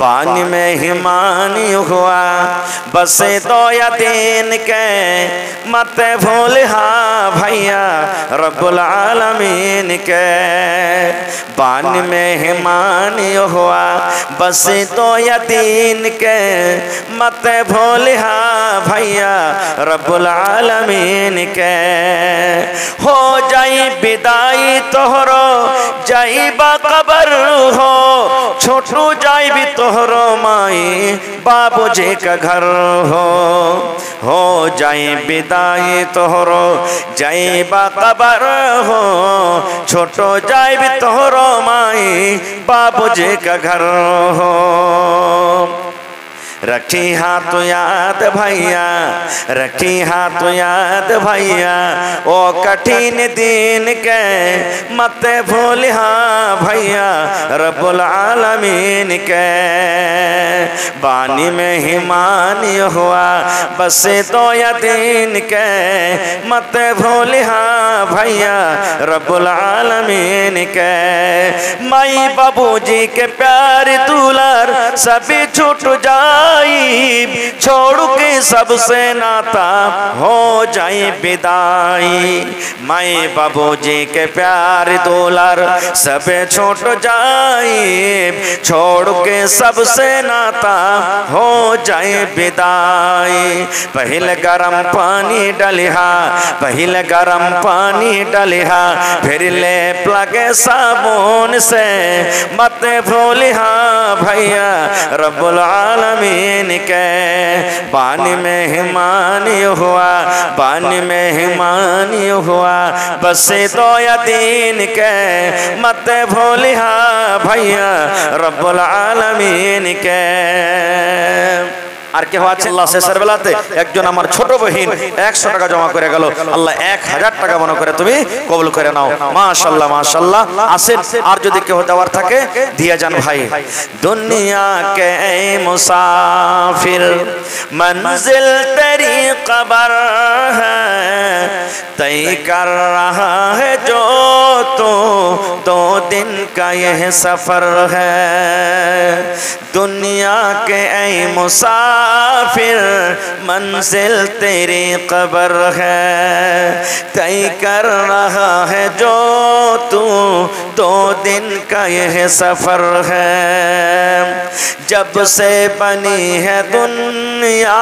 पानी में हिमानी हुआ बसे दो या तीन के मत भूल हाँ भैया रब्बुल आलमीन के। पानी में हिमानी हुआ बसे दो या तीन के मत भूल हाँ भैया रब्बुल आलमीन के। हो जाई विदाई तोहरो जाई बाकबर हो छोटू जाई भी तोहरो माई बाबूजी का घर हो जाई विदाई तोहरो जाई बाकबर हो छोटो जाई भी तोहरो माई बाबूजी का घर हो। रखी हाथ याद भैया रखी हाथ याद भैया ओ कठिन दिन के मत भूल हाँ भैया रब्बुल आलमीन के। पानी में हिमानी हुआ बसे दो या तीन के मत भूल हाँ भैया रब्बुल आलमीन के। माई बाबूजी के प्यार दुलार सभी छूट जाए छोड़ के सबसे नाता हो जाए विदाई। माई बाबूजी के प्यार दुलार सब छूट जाए छोड़ के सबसे नाता हो जाए विदाई। पहले गरम पानी डलिहा पहले गरम पानी डलिहा फिर ले लगे साबुन से मत भूलिहा भैया रब्बुल आलमीन के। पानी में हिमानी हुआ पानी में हिमानी हुआ बसे दो या तीन के मत भूलिहा भैया रब्बुल आलमीन के। আর কেউ আছে আল্লাহ শেষের বেলাতে একজন আমার ছোট বহিন 100 টাকা জমা করে গেল আল্লাহ 1000 টাকা মনে করে তুমি কবুল করে নাও মাশাআল্লাহ মাশাআল্লাহ। আসেন আর যদি কেউ দেওয়ার থাকে দিয়ে যান ভাই। দুনিয়া কে মুসাফির मंजिल तेरी कबर है तय कर रहा है जो तो 2 दिन का यह सफर है। दुनिया के ऐ मुसाफिर मंजिल तेरी कबर है तय कर रहा है जो तू 2 दिन का यह सफर है। जब से बनी है दुनिया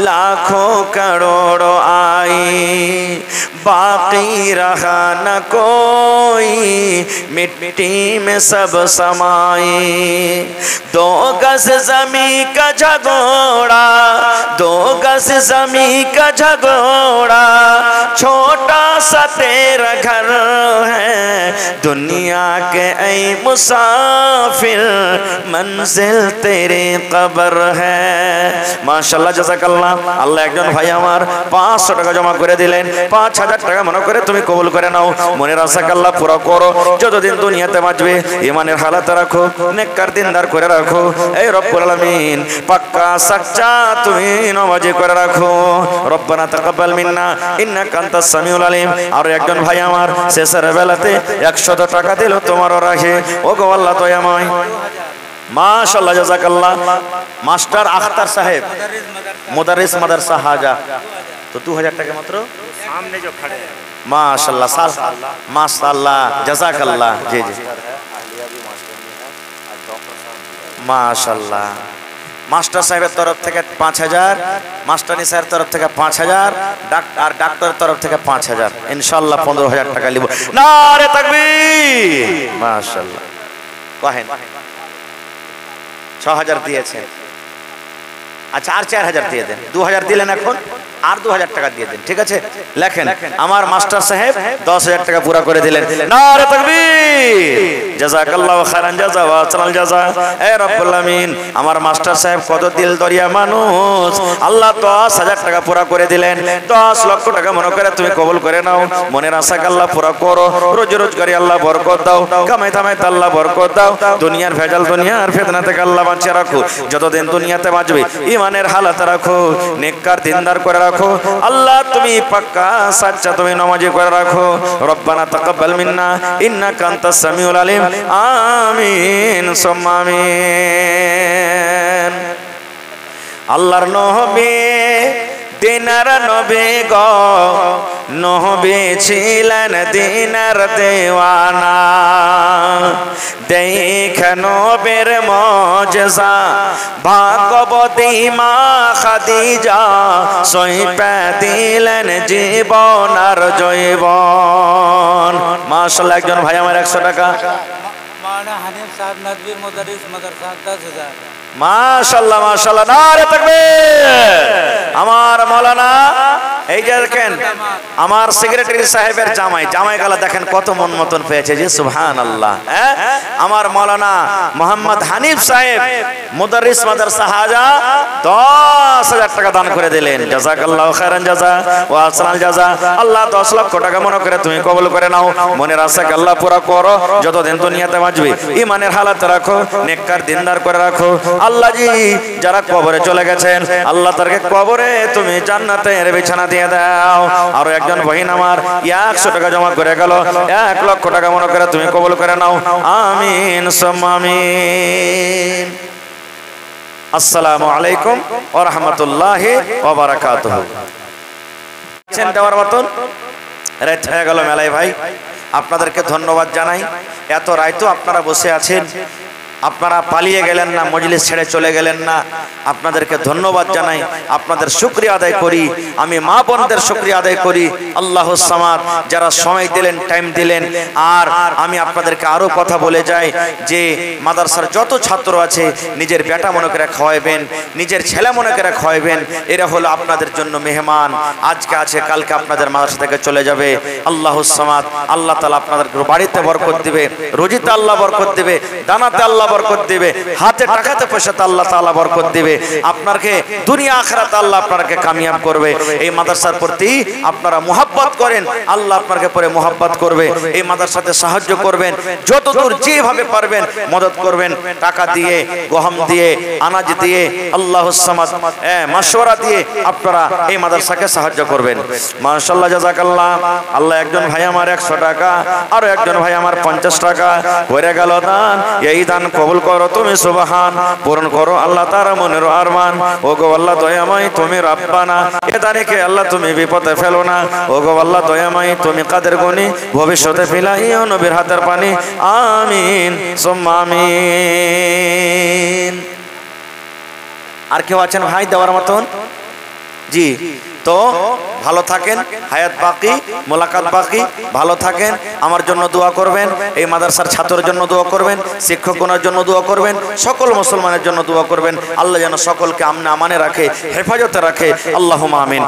लाखों करोड़ों आई बाकी रहा न कोई मिट्टी में सब समाई। 2 गज जमी का झगोड़ा 2 गज जमी का झगोड़ा छोटा सा तेरा घर है। दुनिया के ऐ मुसाफिर मंजिल तेरी कबर है। माशाल्लाह জাযাকাল্লাহ। আল্লাহ একজন ভাই আমার 500 টাকা জমা করে দিলেন 5000 টাকা মনে করে তুমি কবুল করে নাও। মনের আশাকে আল্লাহ পুরো করো যতদিন দুনিয়াতে বাঁচবে ইমানের হালাত রাখো নেককার দিনদার করে রাখো এই রব্বুল আলামিন পাক্কা সচ্চা তুমি নামাজি করে রাখো। রব্বানা তাকাব্বাল মিন্না ইন্নাকা আনতাস সামিউল আলিম। আর একজন ভাই আমার শেষের বেলাতে 100 টাকা দিল তোমারও রাখে ও গো আল্লাহ দয়াময় माशाल्लाह जज़ाकल्लाह। मास्टर अख्तर साहेब मुदर्रिस मदरसा हाजा तो 2000 टाका मात्र सामने जो खड़े हैं माशाल्लाह माशाल्लाह जज़ाकल्लाह जी जी माशाल्लाह। मास्टर साहेबेर तरफ থেকে 5000 মাস্টারনি স্যার तरफ থেকে 5000 আর ডাক্তারের तरफ থেকে 5000 ইনশাআল্লাহ 15000 টাকা লিব। নারে তাকবীর মাশাআল্লাহ। কহেন 6000 দিয়েছেন আচ্ছা আর 4000 দিয়ে দেন 2000 দিলেন এখন আর 2000 টাকা দিয়ে দেন ঠিক আছে। লেখেন আমার মাস্টার সাহেব 10000 টাকা পুরো করে দিলেন। নারে তাকবীর জাযাকাল্লাহু খাইরান জাযা ওয়া আহসানাল জাযা। এ রব্বুল আমিন আমার মাস্টার সাহেব কত দিল দরিয়া মানুষ আল্লাহ 10000 টাকা পুরো করে দিলেন 10 লক্ষ টাকা মনে করে তুমি কবুল করে নাও। মনের আশাকে আল্লাহ পুরো করো রোজ রোজগারি আল্লাহ বরকত দাও কামাই থামাইতে আল্লাহ বরকত দাও দুনিয়ার ভেজাল দুনিয়ার ফিতনা থেকে আল্লাহ বাঁচিয়ে রাখো যতদিন দুনিয়াতে বাঁচবে ইমানের হালাত রাখো নেককার দিনদার করে রাখো আল্লাহ তুমি পাক্কা সচ্চা তুমি নামাজি করে রাখো। রব্বানা তাকাব্বাল মিন্না ইন্নাকা আনতাস সামিউল আলিম আমিন সুম্মা আমিন। আল্লাহর নবী দিনার নবী গো, নবী ছিলেন দিনার দেওয়ানা। দেখে নবীর মুজিজা ভাগবতী মা খাদিজা, সইপে দিলেন জীবন আর জৈবন। মাশাআল্লাহ, একজন ভাই আমার 100 টাকা। মাওলানা হানিফ সাহেব নদভীর মুদারিস মাদ্রাসা 10,000। মাশাআল্লাহ মাশাআল্লাহ, নারে তাকবীর। আমার মাওলানা এই যে দেখেন আমার সেক্রেটারি সাহেবের জামাই, জামাইগালা দেখেন কত মন মতন পেয়েছে, যে সুবহানাল্লাহ। আমার মাওলানা মোহাম্মদ হানিফ সাহেব মুদারিস মাদ্রাসা হাজা 10,000 টাকা দান করে দিলেন। জাযাকাল্লাহু খায়রান জাযা ওয়া আহসানাল জাযা। আল্লাহ 10 লক্ষ টাকা মনে করে তুমি কবুল করে নাও। মনের আশাকে আল্লাহ পুরা করো, যতদিন দুনিয়াতে বাঁচবে ইমানের হালাত রাখো, নেককার দিনদার করে রাখো। আল্লাহ জি যারা কবরে চলে গেছেন, আল্লাহ তাদেরকে কবরে তুমি জান্নাতের বিছানা দিয়ে দাও। আরো একজন বহিন আমার 100 টাকা জমা করে গেল, 1 লক্ষ টাকা মনে করে তুমি কবুল করে নাও। আমিন সুম্মা আমিন। আসসালামু আলাইকুম ওয়া রাহমাতুল্লাহি ওয়া বারাকাতুহু। দেওয়ার মতন রাত হয়ে গেল মেলায় ভাই, আপনাদেরকে ধন্যবাদ জানাই। এত রাইতো আপনারা বসে আছেন, আপনারা পালিয়ে গেলেন না, মজলিস ছেড়ে চলে গেলেন না, আপনাদেরকে ধন্যবাদ জানাই, আপনাদের শুকরিয়া আদায় করি। আমি মা বোনদের শুকরিয়া আদায় করি। আল্লাহুস সামাদ, যারা সময় দিলেন, টাইম দিলেন। আর আমি আপনাদেরকে আরো কথা বলে যাই যে মাদ্রাসার যত ছাত্র আছে নিজের বেটা মনে করে খাওয়াবেন, নিজের ছেলে মনে করে খাওয়াবেন। এরা হলো আপনাদের জন্য মেহমান, আজকে আছে কালকে আপনাদের মাদ্রাসা থেকে চলে যাবে। আল্লাহুস সামাদ, আল্লাহ তাআলা আপনাদের বাড়িতে বরকত দিবে, রুজিতে আল্লাহ বরকত দিবে, দানাতে আল্লাহ বরকত দিবে, হাতে টাকাতে পয়সাতে আল্লাহ তাআলা বরকত দিবে। আপনাকে দুনিয়া আখিরাতে আল্লাহ আপনাকে কামিয়াব করবে। এই মাদ্রাসার প্রতি আপনারা মুহাব্বত করেন, আল্লাহ আপনাকে পরে মুহাব্বত করবে। এই মাদ্রাসাতে সাহায্য করবেন, যতদূর যেভাবে পারবেন মদত করবেন, টাকা দিয়ে, গহম দিয়ে, আনাজ দিয়ে, আল্লাহুস সামাদ মাশওয়ারা দিয়ে আপনারা এই মাদ্রাসাকে সাহায্য করবেন। মাশাআল্লাহ, জাযাকাল্লাহ। আল্লাহ একজন ভাই আমার 100 টাকা, আর একজন ভাই আমার 50 টাকা হয়ে গেল দান। এই দান কবুল করো তুমি সুবহান, পূরণ করো আল্লাহ তার মনের আরমান। ওগো আল্লাহ দয়াময় তুমি রাব্বানা, এ দানিকে আল্লাহ তুমি বিপদে ফেলো না। ওগো আল্লাহ দয়াময় তুমি কাদের গুনি, ভবিষ্যতে ফিলাইও নবীর হাতের পানি। আমিন সুম্মা আমিন। আর কেউ আছেন ভাই দেওয়ার মতন? জি, তো ভালো থাকেন, হায়াত বাকি, মোলাকাত বাকি। ভালো থাকেন, আমার জন্য দোয়া করবেন, এই মাদ্রাসার ছাত্রের জন্য দোয়া করবেন, শিক্ষকগণের জন্য দোয়া করবেন, সকল মুসলমানের জন্য দোয়া করবেন। আল্লাহ যেন সকলকে আমনে আমানে রাখে, হেফাজতে রাখে। আল্লাহুম্মা আমিন।